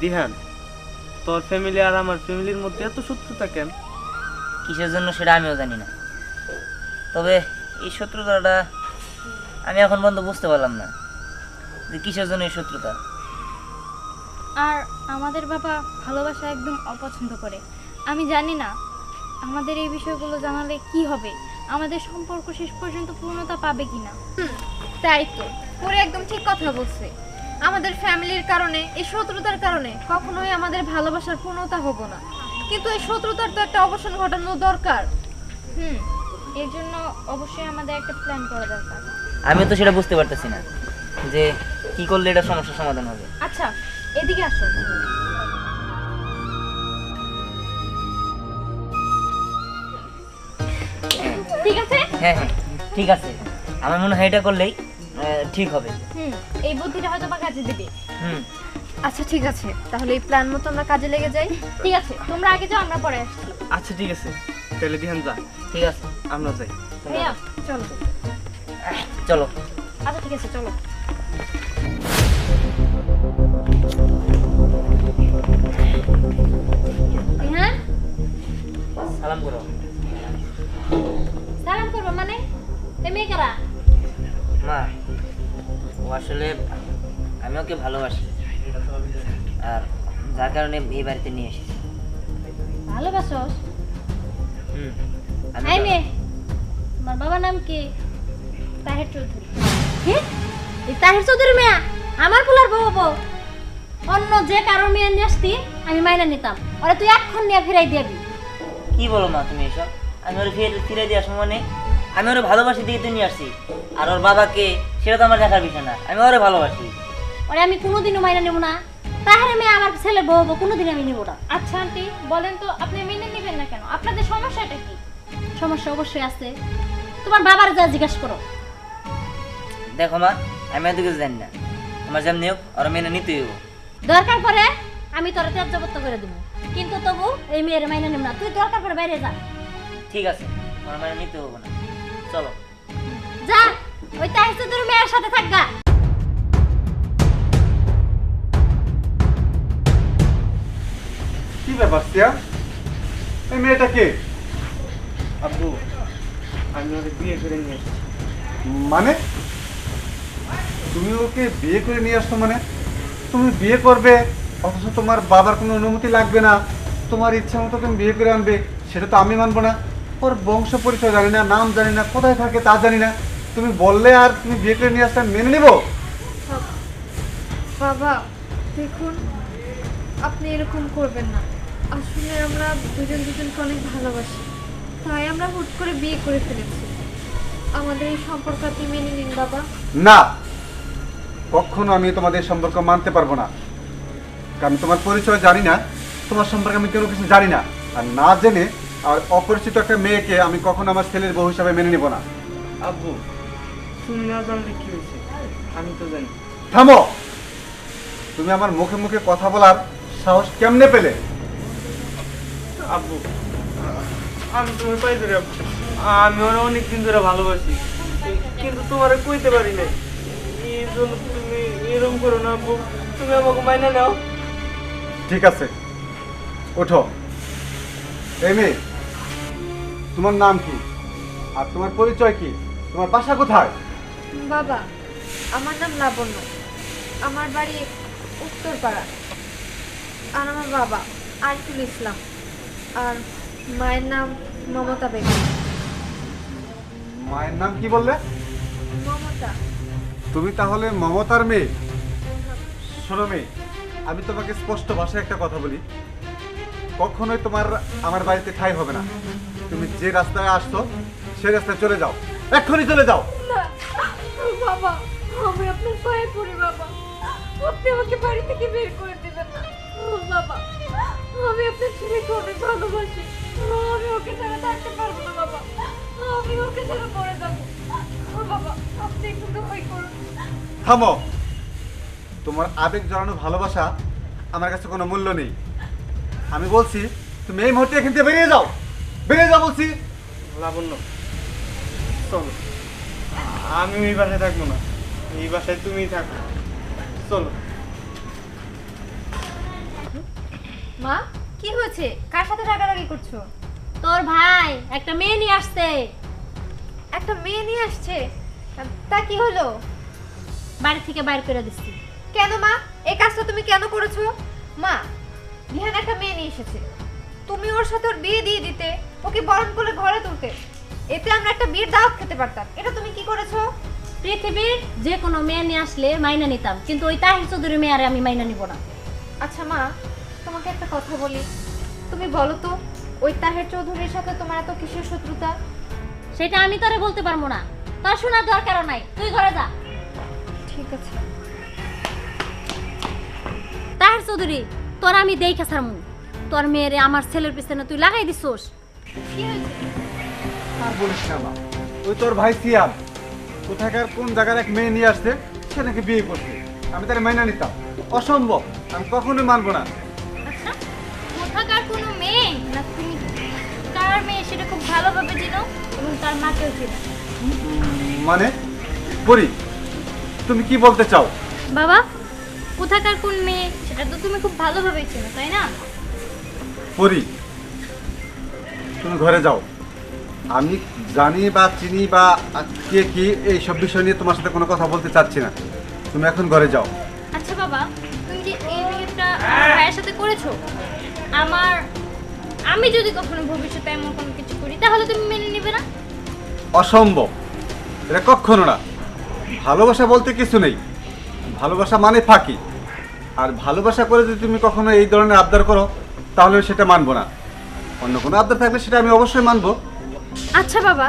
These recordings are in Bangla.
দিহান, তোর ফ্যামিলি আর আমার ফ্যামিলির মধ্যে এত শত্রুতা কেন? কিসের জন্য সেটা আমিও জানি না, তবে এই শত্রুতাটা আমি এখন পর্যন্ত বুঝতে পারলাম না যে কিসের জন্য এই শত্রুতা। আর আমাদের বাবা ভালোবাসা একদম অপছন্দ করে। আমি জানি না আমাদের এই বিষয়গুলো জানালে কি হবে, আমাদের সম্পর্ক শেষ পর্যন্ত পূর্ণতা পাবে কিনা। তাই তো, পুরো একদম ঠিক কথা বলছে। আমাদের ফ্যামিলির কারণে, এই শত্রুতার কারণে কখনোই আমাদের ভালোবাসার পূর্ণতা হবো না। কিন্তু এই শত্রুতার তো একটা অবসান ঘটানো দরকার। এর জন্য অবশ্যই আমাদের একটা প্ল্যান করা দরকার। আমি তো সেটা বুঝতে পারতেছি না যে কি করলে এটা সমস্যার সমাধান হবে। আচ্ছা, এদিকে আসো। ঠিক আছে? হ্যাঁ হ্যাঁ ঠিক আছে, আমার মনে হয় এটা করলেই ঠিক হবে। এই বুদ্ধিটা হয়তো বা কাজে দিবে। হুম আচ্ছা ঠিক আছে, তাহলে এই প্ল্যান মতো আমরা কাজে লেগে যাই। ঠিক আছে, তোমরা আগে যাও, আমরা পরে আসছি। আচ্ছা ঠিক আছে, তাহলে দিহান যা, ঠিক আছে, আমরা যাই। ভাইয়া চলো। চলো। আচ্ছা ঠিক আছে, চলো। হ্যাঁ, সালাম করো। সালাম করবো মানে? এই মেয়ে কারা? মা, ও আসলে আমি ওকে ভালোবাসি, আর যার কারণে এই বাড়িতে নিয়ে এসেছি। ভালোবাসোস? হুম এই মেয়ে, তোমার বাবার নাম কি? তাহের চৌধুরী। কি? এই তাহের চৌধুরী মেয়ে আমার পোলার বউ বউ? অন্য যে কারো মেয়ে নিয়ে আসতি আমি মাইনা নিতাম, ওরা তুই এক্ষণ নিয়ে ফিরাই দিবি। কি বলো মা তুমি এসব? আমি ওর ফিরে দিয়ে আসবো মানে? আমি ওর ভালোবাসি দিকে তো নিয়ে আসছি, আর ওর বাবাকে সেটা তো আমার দেখার বিষয় না। আমি ওরে ভালোবাসি। ওরে আমি কোনোদিনও মাইনা নেব না। তাহের মেয়ে আমার ছেলে বউ বউ, কোনোদিন আমি নেব না। আচ্ছা আন্টি, বলেন তো আপনি মেনে নেবেন না কেন? আপনাদের সমস্যাটা কি? সমস্যা অবশ্যই আছে, তোমার বাবার যা জিজ্ঞাসা করো। দেখো মা, আমি এত কিছু জানি না, তোমার যেমনি হোক ওরা মেনে নিতেই হবো। দরকার পড়ে আমি তোরা ত্যায্যবত্ত করে দেবো, কিন্তু তবু এই মেয়ের মাইনা নেব না। তুই দরকার পড়ে বাইরে যা। ঠিক আছে, তোমার মেনে নিতে হবো না, চলো। যা, ওই তাহের চৌধুরী মেয়ের সাথে থাকগা। কি ব্যাপার সিয়া, এই মেয়েটা কে? আব্বু, আমি ওকে বিয়ে করে নিয়ে এসেছি। মানে তুমি ওকে বিয়ে করে নিয়ে আসছো? মানে তুমি বিয়ে করবে অথচ তোমার বাবার কোনো অনুমতি লাগবে না, তোমার ইচ্ছা মতো তুমি বিয়ে করে আনবে, সেটা তো আমি মানবো না। ওর বংশ পরিচয় জানি না, নাম জানি না, কোথায় থাকে তা জানি না, তুমি বললে আর তুমি বিয়ে করে নিয়ে আসতে আমি মেনে নেবো? বাবা দেখুন, আপনি এরকম করবেন না। আসলে আমরা দুজন দুজনকে অনেক ভালোবাসি, তাই আমরা হুট করে বিয়ে করে ফেলেছি। আমাদের এই সম্পর্ক আপনি মেনে নিন বাবা। না, কখনো আমি তোমাদের সম্পর্ক মানতে পারবো না, কারণ তোমার পরিচয় জানি না, তোমার সম্পর্কে আমি কোনো কিছু জানি না, আর না জেনে আর অপরিচিত একটা মেয়েকে আমি কখনো আমার ছেলের বউ হিসাবে মেনে নেব না। আব্বু, তুমি না জানলে কি হয়েছে? আমি তো জানি। থামো, তুমি আমার মুখে মুখে কথা বলার সাহস কেমনে পেলে? আব্বু, আমি তোমার পাই ধরে, আমি ওরা অনেকদিন ধরে ভালোবাসি, কিন্তু তোমার কইতে পারি নাই। এই জন্য তুমি এরকম করো না আব্বু, তুমি আমাকে মাইনা নাও। ঠিক আছে, ওঠো। এই মেয়ে, তোমার নাম কি আর তোমার পরিচয় কি? তোমার বাসা কোথায়? বাবা, আমার নাম লাবণ্য, আমার বাড়ি উত্তরপাড়া। আর আমার বাবা আরিফুল ইসলাম, আর মায়ের নাম মমতা বেগম। মায়ের নাম কি বললে? মমতা। তুমি তাহলে মমতার মেয়ে? শোনো মেয়ে, আমি তোমাকে স্পষ্ট ভাষায় একটা কথা বলি, কখনোই তোমার আমার বাড়িতে ঠাঁই হবে না। তুমি যে রাস্তায় আসছো সেই রাস্তায় চলে যাও, এক্ষুনি চলে যাও। না বাবা, আমি আপনার পায়ে পড়ি বাবা, আপনি আমাকে বাড়ি থেকে বের করে দেবেন না। বাবা, আমি আপনার ছেলেকে অনেক ভালোবাসি, আমি ওকে ছাড়া থাকতে পারবো না বাবা, আমি ওকে ছাড়া পড়ে যাবো। বাবা, আপনি একটু দয়া করুন। থামো, তোমার আবেগ জড়ানো ভালোবাসা আমার কাছে কোনো মূল্য নেই। আমি বলছি তুমি এই মুহূর্তে এখান থেকে বেরিয়ে যাও, বেরিয়ে যাও বলছি। লাবণ্য, চলো, আমি এই বাসায় থাকবো না, এই বাসায় তুমিই থাকো, চলো। মা কি হয়েছে? কার সাথে রাগারাগি করছো? তোর ভাই একটা মেয়ে নিয়ে আসছে, একটা মেয়ে নিয়ে আসছে, তা কি হলো? বাড়ি থেকে বাইর করে দিচ্ছি। কেন মা, এই কাজটা তুমি কেন করেছো? মা, বিহান একটা মেয়ে নিয়ে এসেছে, তুমি ওর সাথে ওর বিয়ে দিয়ে দিতে, ওকে বরণ করে ঘরে তুলতে, এতে আমরা একটা বিয়ের দাওয়াত খেতে পারতাম। এটা তুমি কি করেছো? পৃথিবীর যে কোনো মেয়ে নিয়ে আসলে মাইনা নিতাম, কিন্তু ওই তাহির চৌধুরী মেয়ারে আমি মাইনা নিব না। আচ্ছা মা, তোমাকে একটা কথা বলি, তুমি বলো তো ওই তাহের চৌধুরীর সাথে তোমার এত কিসের শত্রুতা? সেটা আমি তোরে বলতে পারবো না, তোর শোনার দরকারও নাই, তুই ঘরে যা। ঠিক আছে। তাহির চৌধুরী, তোর আমি দেখে ছাড়মু, তোর মেয়েরে আমার ছেলের পিছনে তুই লাগাই দিছোস। কি হয়েছে? আর বলিস না মা, ওই তোর ভাই সিয়াম কোথাকার কোন জায়গার এক মেয়ে নিয়ে আসছে, সে নাকি বিয়ে করছে। আমি তাহলে মাইনা নিতাম? অসম্ভব, আমি কখনোই মানবো না। আচ্ছা, কোথাকার কোনো মেয়ে না তুমি তার মেয়ে সেটা খুব ভালোভাবে চিনো এবং তার মাকেও চিনো। মানে পরি, তুমি কি বলতে চাও? বাবা, কোথাকার কোন মেয়ে সেটা তো তুমি খুব ভালোভাবে চিনো, তাই না? পরি, তুমি ঘরে যাও। আমি জানি বা চিনি বা কে কি এই সব বিষয় নিয়ে তোমার সাথে কোনো কথা বলতে চাচ্ছি না। তুমি এখন ঘরে যাও। আচ্ছা বাবা, তুমি যে এই বিয়েটা আমার ভাইয়ের সাথে করেছো, আমি যদি কখনো ভবিষ্যতে এমন কোনো কিছু করি তাহলে তুমি মেনে নেবে না? অসম্ভব, এটা কখনো না। ভালোবাসা বলতে কিছু নেই, ভালোবাসা মানে ফাঁকি। আর ভালোবাসা করে যদি তুমি কখনো এই ধরনের আবদার করো তাহলে সেটা মানবো না। অন্য কোনো আবদার থাকলে সেটা আমি অবশ্যই মানবো। আচ্ছা বাবা,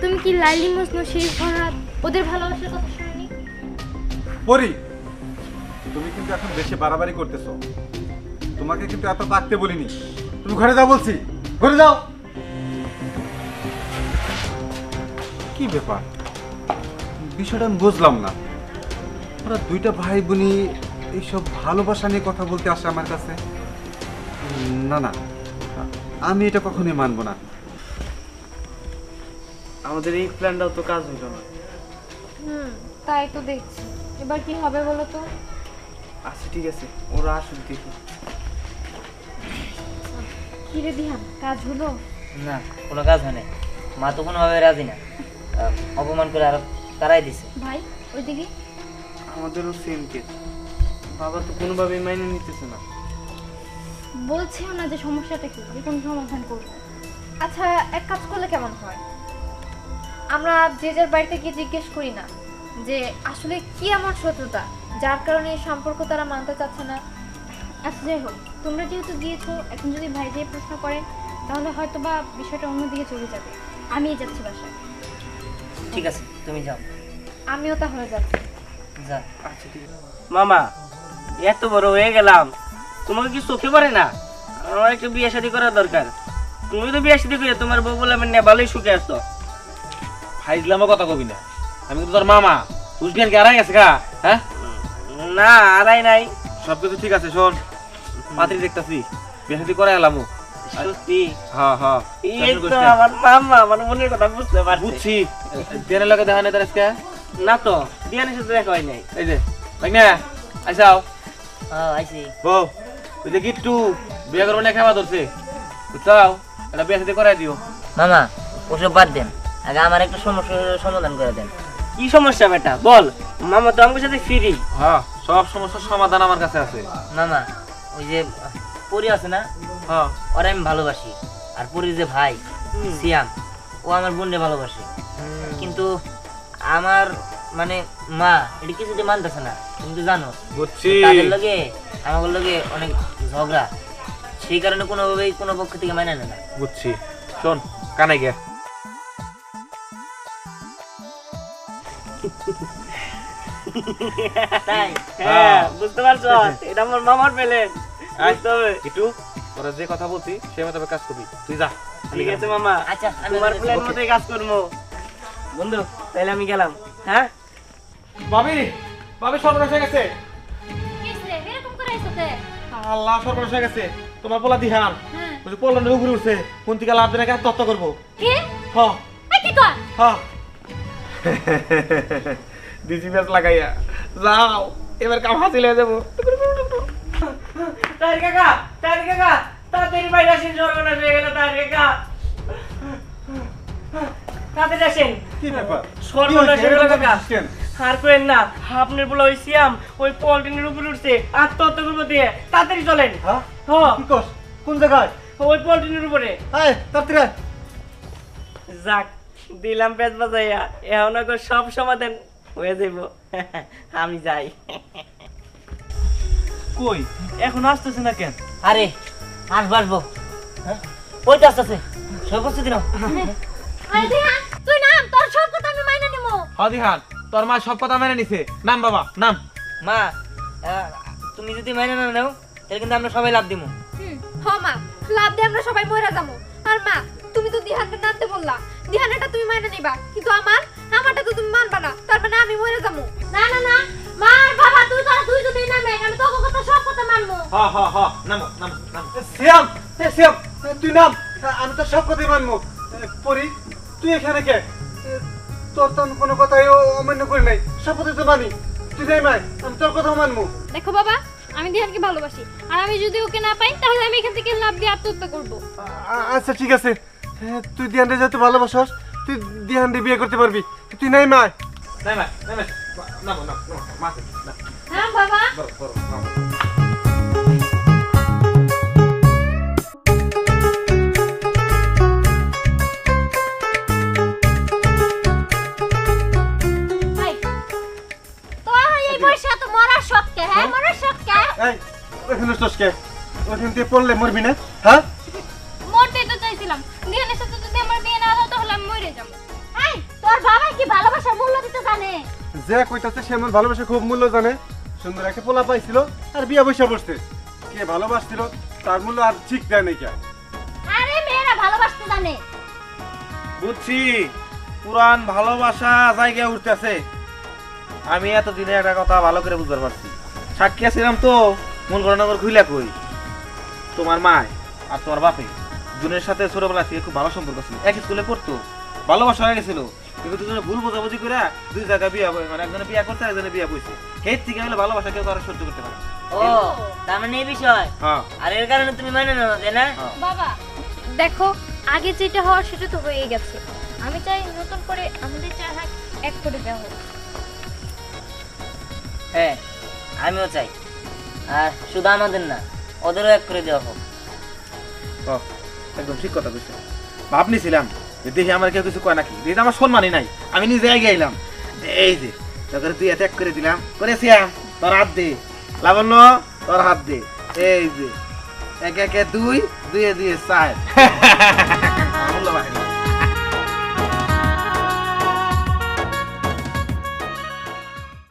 তুমি কি লাইলি মজনু শেখ ফরহাদ ওদের ভালোবাসার কথা শুনি? পরি, তুমি কিন্তু এখন বেশি বাড়াবাড়ি করতেছো। তোমাকে কিন্তু এত থাকতে বলিনি। তুমি ঘরে যাও বলছি, ঘরে যাও। কি ব্যাপার, বিষয়টা আমি বুঝলাম না। ওরা দুইটা ভাই বোনই এইসব ভালোবাসা নিয়ে কথা বলতে আসে আমার কাছে। না না, আমি এটা কখনোই মানবো না। আমাদের এই প্ল্যানটাও তো কাজ হইল না। তাই তো দেখছি, এবার কি হবে বলো তো? আচ্ছা ঠিক আছে, ওরা আসুক দেখি। কি রে দিহান, কাজ হলো? না, কোনো কাজ হয় না। মা তো কোনোভাবে রাজি না, অপমান করে আরো তারাই দিছে। ভাই ওইদিকে আমাদেরও সেম কেস, বাবা তো কোনোভাবেই মাইনে নিতেছে না। বলছেও না যে সমস্যাটা কি, যে কোনো সমাধান করবো। আচ্ছা, এক কাজ করলে কেমন হয়? আমরা যে যার বাড়িতে গিয়ে জিজ্ঞেস করি না যে আসলে কি এমন শত্রুতা যার কারণে এই সম্পর্ক তারা মানতে চাচ্ছে না? আচ্ছা যাই হোক, তোমরা যেহেতু গিয়েছো, এখন যদি ভাই দিয়ে প্রশ্ন করেন তাহলে হয়তো বা বিষয়টা অন্যদিকে চলে যাবে। আমিই যাচ্ছি বাসায়। ঠিক আছে, তুমি যাও। আমিও তাহলে যাচ্ছি। যা। আচ্ছা ঠিক আছে। মামা, এত বড় হয়ে গেলাম, তোমাকে কি চোখে পড়ে না? আমার একটা বিয়ে শাদী করা দরকার। তুমি তো বিয়ে শাদী করে তোমার বউ বলে মানে ভালোই সুখে আসতো। ফাইজলামও কথা কবি না, আমি কিন্তু তোর মামা। তুষজ্ঞান কি আড়াই গেছে গা? হ্যাঁ, না আড়াই নাই। সবকিছু ঠিক আছে। শোন, পাত্রী দেখতাছি, বিয়ে শাদী করে এলামু। সত্যি? হ্যাঁ হ্যাঁ, এই তো আমার মামা, আমার মনের কথা বুঝতে পারছি। বুঝছি। দেনের লগে দেখা নেই তার আজকে? না তো, দিয়ানের সাথে দেখা হয় নাই। এই যে না আইসাও আইসি। বউ, ওই যে গিট্টু বিয়ে করবো না খাওয়া ধরছে, বুঝছাও? এটা বিয়ে শাদী করাই দিও। মামা, ওসব বাদ দেন, আগে আমার একটা সমস্যার সমাধান করে দেন। কি সমস্যা বেটা বল? মামা তো আমার সাথে ফ্রি। হ্যাঁ, সব সমস্যার সমাধান আমার কাছে আছে। মামা, ওই যে পরি আছে না, হ্যাঁ, ওরা আমি ভালোবাসি। আর পরির যে ভাই সিয়াম, ও আমার বোনকে ভালোবাসে। কিন্তু আমার মানে মা এটা কিছুতে মানতেছে না, তুমি তো জানো। বুঝছি। তাদের লগে আমার লগে অনেক ঝগড়া, সেই কারণে কোনোভাবেই কোনো পক্ষ থেকে মাইনা নেয় না। বুঝছি। শোন, কানে গে। তাই হ্যাঁ, বুঝতে পারছো? এটা আমার মামার পেলে। বুঝতে হবে। গিট্টু, তোরা যে কথা বলছি সেই মতো কাজ করবি। তুই যা। ঠিক আছে মামা, আচ্ছা, আমি তোমার যাচ্ছি। প্ল্যান মতোই কাজ করবো। বন্ধু, তাহলে আমি গেলাম। হ্যাঁ, ভাবি, ভাবি সর্বনাশ হয়ে গেছে। এরকম করে আইসোতে? আল্লাহ, সর্বনাশ হয়ে গেছে। তোমার পোলা দিহান হ্যাঁ। ওই যে পল্লনের উপরে উঠছে, কোন থেকে লাভ দেন তত্ত্ব করবো। কে? হ এই কি কর? হ ডিজি ম্যাচ লাগাইয়া যাও, এবার কাম হাসিল হয়ে যাবো। তার কাকা, তার কাকা তাড়াতাড়ি বাইরে আসেন, সর্বনাশ হয়ে গেল তাড়াতাড়ি কাকা, তাড়াতাড়ি আসেন। কি ব্যাপার? সর্বনাশ হয়ে গেল কাকা। কেন? আর করেন না, আপনার বলা ওই সিয়াম ওই পলিটিনের উপরে উঠছে, আত্মহত্যা করবো দিয়ে, তাড়াতাড়ি চলেন। হ্যাঁ? হ্যাঁ, কি কস? কোন জায়গায়? ওই পলিটিনের উপরে। আয়, তাড়াতাড়ি আয়। যাক, দিলাম পেট বাজাইয়া, এখন ওকে সব সমাধান হয়ে যাইব। আমি যাই। কই এখন আসতেছে না কেন? আরে আসবো আসবো, হ্যাঁ ওই তো আসতেছে, সব প্রস্তুতি নাও। আরে দিহান তুই নাম, তোর সব কথা আমি মাইনা নিমু। হদিহান তোর মা সব কথা মেনে নিছে, নাম বাবা নাম। মা তুমি যদি মাইনে না নাও তাহলে কিন্তু আমরা সবাই লাভ দিব। হ মা, লাভ দিয়ে আমরা সবাই মরে যাবো। আর মা, তুমি তো দিহানকে নামতে বললা, দিহানেরটা তুমি মাইনা নিবা, কিন্তু আমারটা তো তুমি মানবা না, তার মানে আমি মরে যাবো। না না না মা আর বাবা, তুই যদি নামে আমি তোর কথা সব কথা মানবো। নামো নামো নামো। শ্যাম, শ্যাম, তুই নাম, আমি তো সব কথাই মানবো। পরি, তুই এখানে কে? তোর তো আমি কোনো কথাই অমান্য করি নাই, সব কথাই তো মানি। তুই যাই মাই, আমি তোর কথা মানবো। দেখো বাবা, আমি দিহানকে ভালোবাসি, আর আমি যদি ওকে না পাই তাহলে আমি এখান থেকে লাভ দিয়ে আত্মহত্যা করব। আচ্ছা ঠিক আছে, তুই দিহানরে যেহেতু ভালোবাসস, তুই দিহানরে বিয়ে করতে পারবি। তুই নাই মা। নাই মা, নাই মা, নামো নামো নামো, মাথা না, হ্যাঁ বাবা। বড় বড় নামো। ভাই, তোর এই বয়সে তো মরার শখ কে? হ্যাঁ মরার শখ কে? এই, ওইখানে বসছস কে? ওইখান থেকে পড়লে মরবি না, হ্যাঁ? মরতে তো চাইছিলাম, দিহানের সাথে যদি আমার বিয়ে না হয় তাহলে আমি মরে যাবো। এই, তোর বাবা কি ভালোবাসার মূল্য দিতে জানে? যে কইতাছে সে আমার ভালোবাসা খুব মূল্য জানে। সুন্দর একটা পোলা পাইছিল আর বিয়া বৈশা বসছে। কে ভালোবাসছিল তার মূল্য আর ঠিক দেয় নাই কে? আরে মেয়েরা ভালোবাসতে জানে। বুঝছি, পুরান ভালোবাসা জায়গায় উঠতেছে। আমি এতদিনে একটা কথা ভালো করে বুঝতে পারছি। সাক্ষী ছিলাম তো, মন গণনগর খুইলা কই, তোমার মা আর তোমার বাপে দুজনের সাথে ছোটবেলা থেকে খুব ভালো সম্পর্ক ছিল, এক স্কুলে পড়তো, ভালোবাসা হয়ে গেছিল। কিন্তু দুজনে ভুল বোঝাবুঝি করে দুই জায়গায় বিয়া, মানে একজনে বিয়া করছে একজনে বিয়া বইছে। হের থেকে হলে ভালোবাসা কেউ কারো সহ্য করতে পারে না। ও তার মানে এই বিষয়, হ্যাঁ আর এর কারণে তুমি মাইনে নাও তাই না? বাবা দেখো, আগে যেটা হওয়ার সেটা তো হয়ে গেছে, আমি চাই নতুন করে আমাদের চার হাত এক করে দেওয়া হোক। হ্যাঁ আমিও চাই, আর শুধু আমাদের না ওদেরও এক করে দেওয়া হোক। বাহ, একদম ঠিক কথা বলছো। ভাবনি ছিলাম যে দেখি আমার কেউ কিছু কয় নাকি, দেখি আমার সম্মানই নাই, আমি নিজে এগিয়ে এলাম। এই যে তোকে তুই এত এক করে দিলাম, করেছিলাম তোর হাত দে, লাবণ্য তোর হাত দে, এই যে একে একে দুই, দুয়ে দুয়ে চার।